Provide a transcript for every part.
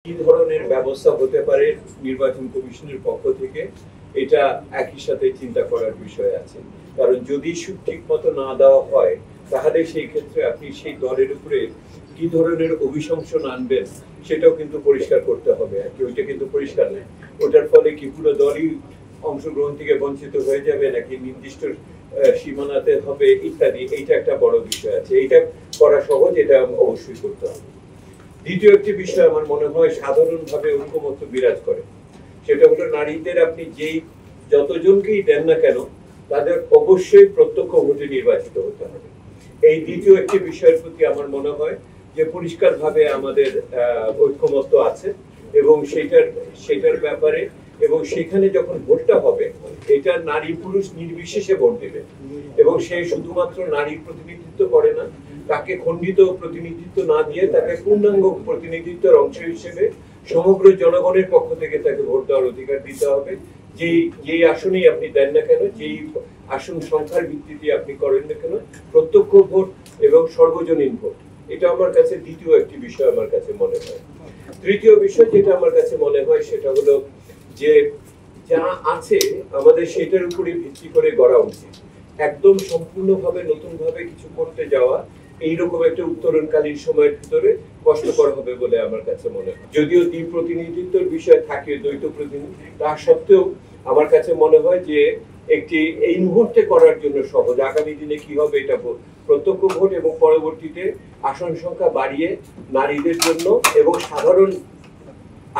কি ধরনের ব্যবস্থা হতে পারে নির্বাচন কমিশনের পক্ষ থেকে, এটা একই সাথে চিন্তা করার বিষয় আছে। কারণ যদি ঠিক মতো না দেওয়া হয়, তাহলে সেই ক্ষেত্রে আপনি সেই দলের উপরে কি ধরনের অভিশংসন আনবেন সেটাও কিন্তু পরিষ্কার করতে হবে আর কি। ওইটা কিন্তু পরিষ্কার নেই, ওটার ফলে কি পুরো দলই অংশগ্রহণ থেকে বঞ্চিত হয়ে যাবে নাকি নির্দিষ্ট সীমানাতে হবে ইত্যাদি, এইটা একটা বড় বিষয় আছে। এইটা করা সহজ, এটা অবশ্যই করতে হবে। দ্বিতীয় একটি বিষয় আমার মনে হয় সাধারণভাবে ঐকমত্য বিরাজ করে, সেটা হলো নারীদের আপনি যেই যতজনকেই দেন না কেন তাদের অবশ্যই প্রত্যক্ষ ভোটে নির্বাচিত হতে হবে। এই দ্বিতীয় একটি বিষয়ের প্রতি আমার মনে হয় যে পরিষ্কারভাবে আমাদের ঐকমত্য আছে এবং সেটার ব্যাপারে, এবং সেখানে যখন ভোটটা হবে এটা নারী পুরুষ নির্বিশেষে ভোট দেবে এবং সে শুধুমাত্র নারীর প্রতিনিধিত্ব করে না, তাকে খণ্ডিত প্রতিনিধিত্ব না দিয়ে তাকে পূর্ণাঙ্গ প্রতিনিধিত্বের অংশ হিসেবে সমগ্র জনগণের পক্ষ থেকে তাকে ভোট দেওয়ার অধিকার দিতে হবে। যেই আসনেই আপনি দেন না কেন, যেই আসন সংখ্যার ভিত্তিতে আপনি করেন না কেন, প্রত্যক্ষ ভোট এবং সর্বজনীন ভোট, এটা আমার কাছে দ্বিতীয় একটি বিষয় আমার কাছে মনে হয়। তৃতীয় বিষয় যেটা আমার কাছে মনে হয় সেটা হলো যে যা আছে আমাদের সেটার উপরে ভিত্তি করে গড়া উচিত। একদম সম্পূর্ণভাবে নতুনভাবে কিছু করতে যাওয়া এইরকম একটা উত্তরণকালীন সময়ের ভিতরে কষ্টকর হবে বলে আমার কাছে মনে হয়। যদিও দ্বি প্রতিনিধিত্বের বিষয় থাকে, দ্বৈত প্রতিনিধি, তা সত্ত্বেও আমার কাছে মনে হয় যে একটি এই মুহূর্তে করার জন্য সহজ, আগামী দিনে কি হবে এটা প্রত্যক্ষ ভোট এবং পরবর্তীতে আসন সংখ্যা বাড়িয়ে নারীদের জন্য এবং সাধারণ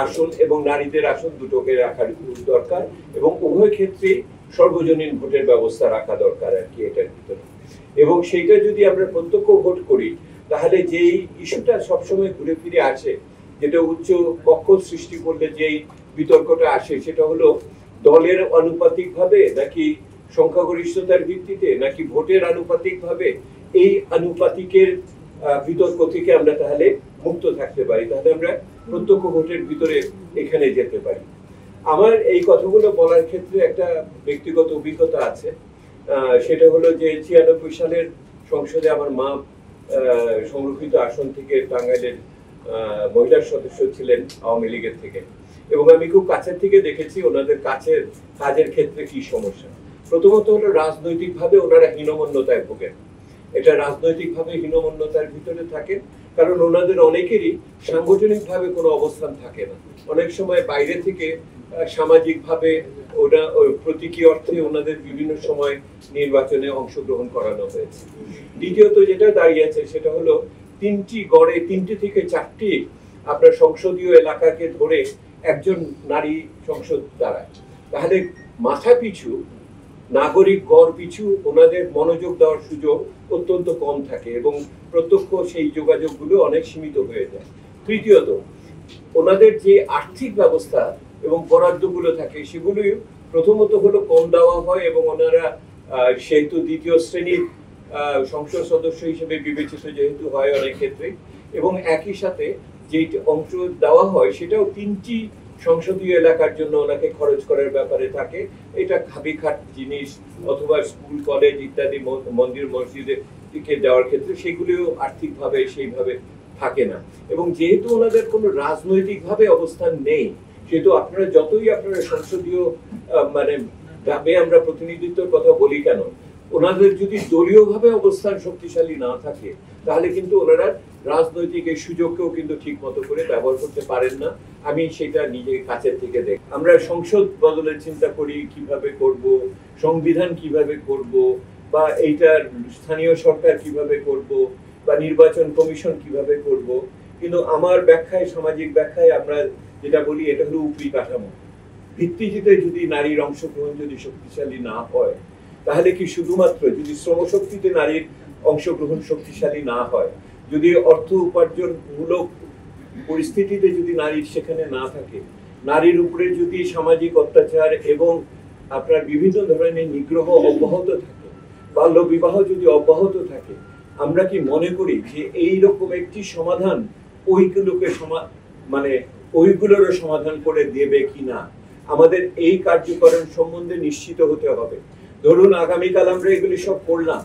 আসন এবং নারীদের আসন দুটোকে রাখার দরকার এবং উভয় ক্ষেত্রে সর্বজনীন ভোটের ব্যবস্থা রাখা দরকার আর কি এটার ভিতরে। এবং সেইটা যদি আমরা প্রত্যক্ষ ভোট করি তাহলে যেই ইস্যুটা সবসময় ঘুরে ফিরে আসে, যেটা উচ্চ পক্ষ সৃষ্টি করলে যেই বিতর্কটা আসে, সেটা হলো দলের আনুপাতিক ভাবে নাকি সংখ্যাগরিষ্ঠতার ভিত্তিতে নাকি ভোটের আনুপাতিক ভাবে। এই আনুপাতিকের বিতর্ক থেকে আমরা তাহলে মুক্ত থাকতে পারি, তাহলে আমরা প্রত্যক্ষ ভোটের ভিতরে এখানে যেতে পারি। আমার এই কথাগুলো বলার ক্ষেত্রে একটা ব্যক্তিগত অভিজ্ঞতা আছে, সেটা হলো যে 96 সালের সংসদে আমার মা সংরক্ষিত আসন থেকে টাঙ্গাইলের মহিলা সদস্য ছিলেন আওয়ামী লীগের থেকে, এবং আমি খুব কাছের থেকে দেখেছি ওনাদের কাজের ক্ষেত্রে কি সমস্যা। প্রথমত হলো রাজনৈতিকভাবে ওনারা হীনমন্যতায় ভোগেন, এটা রাজনৈতিকভাবে হীনমন্যতার ভিতরে থাকেন কারণ ওনাদের অনেকেরই সাংগঠনিকভাবে কোনো অবস্থান থাকে না। অনেক সময় বাইরে থেকে সামাজিকভাবে ওরা প্রতীকী অর্থে ওনাদের বিভিন্ন সময় নির্বাচনে অংশগ্রহণ করানো হয়েছে। দ্বিতীয়ত যেটা দাঁড়িয়েছে সেটা হলো গড়ে তিনটি থেকে চারটি আপনার সংসদীয় এলাকাকে ধরে একজন নারী সংসদ দাঁড়ায়, তাহলে মাথা পিছু নাগরিক গড় পিছু ওনাদের মনোযোগ দেওয়ার সুযোগ অত্যন্ত কম থাকে এবং প্রত্যক্ষ সেই যোগাযোগগুলো অনেক সীমিত হয়ে যায়। তৃতীয়ত ওনাদের যে আর্থিক ব্যবস্থা এবং বরাদ্দগুলো থাকে সেগুলোই প্রথমত হলো কম দেওয়া হয় এবং ওনারা সেহেতু দ্বিতীয় শ্রেণীর সংসদ সদস্য হিসেবে বিবেচিত যেহেতু হয় অনেক ক্ষেত্রে, এবং একই সাথে যে অংশ দেওয়া হয় সেটাও তিনটি সংসদীয় এলাকার জন্য ওনাকে খরচ করার ব্যাপারে থাকে। এটা খাবিখাট জিনিস অথবা স্কুল কলেজ ইত্যাদি মন্দির মসজিদে দিকে দেওয়ার ক্ষেত্রে সেগুলিও আর্থিকভাবে সেইভাবে থাকে না। এবং যেহেতু ওনাদের কোনো রাজনৈতিকভাবে অবস্থান নেই, সেহেতু আপনারা যতই আপনারা সংসদীয় মানে ভাবে আমরা প্রতিনিধিত্বের কথা বলি কেন, ওনাদের যদি দলীয়ভাবে অবস্থান শক্তিশালী না থাকে তাহলে কিন্তু ওনারা রাজনৈতিক এই সুযোগকেও কিন্তু ঠিক মতো করে ব্যবহার করতে পারেন না। আমি সেটা নিজে কাছের থেকে দেখি। আমরা সংসদ বদলের চিন্তা করি কিভাবে করব, সংবিধান কিভাবে করব, বা এইটার স্থানীয় সরকার কিভাবে করব, বা নির্বাচন কমিশন কিভাবে করব, কিন্তু আমার ব্যাখ্যায়, সামাজিক ব্যাখ্যায় আমরা যেটা বলি এটা হলো উপরি কাঠামো ভিত্তিতে যদি নারীর অংশগ্রহণ যদি শক্তিশালী না হয়, তাহলে কি শুধুমাত্র যদি শ্রমশক্তিতে নারীর অংশগ্রহণ শক্তিশালী না হয়, যদি অর্থ উপার্জন মূলক পরিস্থিতিতে যদি নারীর সেখানে না থাকে, নারীর উপরে যদি সামাজিক অত্যাচার এবং আপনার বিভিন্ন ধরনের নিগ্রহ অব্যাহত থাকে, বাল্য বিবাহ যদি অব্যাহত থাকে, আমরা কি মনে করি যে এইরকম একটি সমাধান ওইগুলোরও সমাধান করে দেবে কিনা? আমাদের এই কার্যকরণ সম্বন্ধে নিশ্চিত হতে হবে। ধরুন আগামীকাল আমরা এগুলি সব করলাম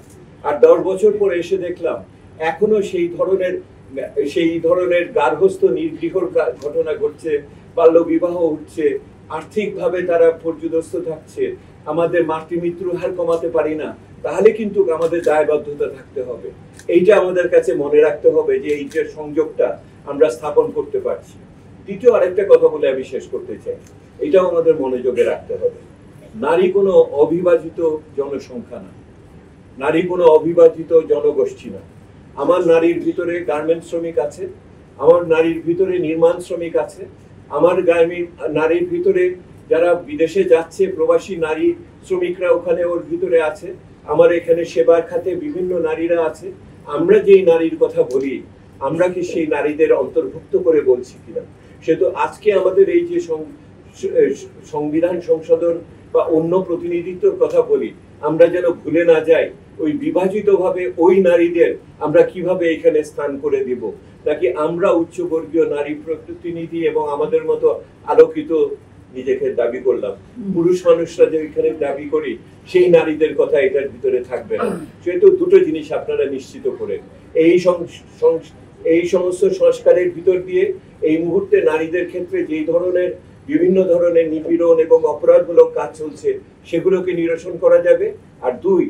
আর 10 বছর পরে এসে দেখলাম এখনো সেই ধরনের সেই ধরনের গার্হস্থ নিগৃহর ঘটনা ঘটছে, বাল্য বিবাহ হচ্ছে, আর্থিকভাবে তারা পর্যদস্ত থাকছে, আমাদের মাতৃমৃত্যুর হার কমাতে পারি না, তাহলে কিন্তু আমাদের দায়বদ্ধতা থাকতে হবে। এইটা আমাদের কাছে মনে রাখতে হবে যে এই যে সংযোগটা আমরা স্থাপন করতে পারছি। দ্বিতীয় আরেকটা কথা বলে আমি শেষ করতে চাই, এটাও আমাদের মনোযোগে রাখতে হবে। নারী কোনো অবিভাজিত জনসংখ্যা না, নারী কোনো অবিভাজিত জনগোষ্ঠী না। আমার নারীর ভিতরে গার্মেন্টস শ্রমিক আছে, আমার নারীর ভিতরে নির্মাণ শ্রমিক আছে, আমার নারীর ভিতরে যারা বিদেশে যাচ্ছে প্রবাসী নারী শ্রমিকরা ওখানে ওর ভিতরে আছে, আমার এখানে সেবার খাতে বিভিন্ন নারীরা আছে। আমরা যেই নারীর কথা বলি, আমরা কি সেই নারীদের অন্তর্ভুক্ত করে বলছি কিনা? সেহেতু আজকে আমাদের এই যে সংবিধান সংশোধন বা অন্য প্রতিনিধিত্বর কথা বলি, আমরা যেন ভুলে না যাই ওই বিভাজিত ভাবে ওই নারীদের আমরা কিভাবে এখানে স্থান করে দিব, নাকি আমরা উচ্চবর্গীয় নারী প্রতিনিধি এবং আমাদের মতো আলোকিত নিজেকে দাবি করলাম, পুরুষ মানুষরা যে এখানে দাবি করি সেই নারীদের কথা এটার ভিতরে থাকবে না। সেহেতু দুটো জিনিস আপনারা নিশ্চিত করেন, এই সমস্ত সংস্কারের ভিতর দিয়ে এই মুহূর্তে নারীদের ক্ষেত্রে যেই ধরনের বিভিন্ন ধরনের নিপীড়ন এবং অপরাধমূলক কাজ চলছে সেগুলোকে নিরসন করা যাবে। আর দুই,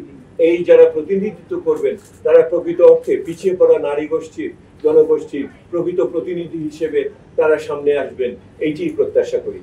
এই যারা প্রতিনিধিত্ব করবেন তারা প্রকৃত অর্থে পিছিয়ে পড়া নারী গোষ্ঠীর জনগোষ্ঠীর প্রকৃত প্রতিনিধি হিসেবে তারা সামনে আসবেন, এইটি প্রত্যাশা করি।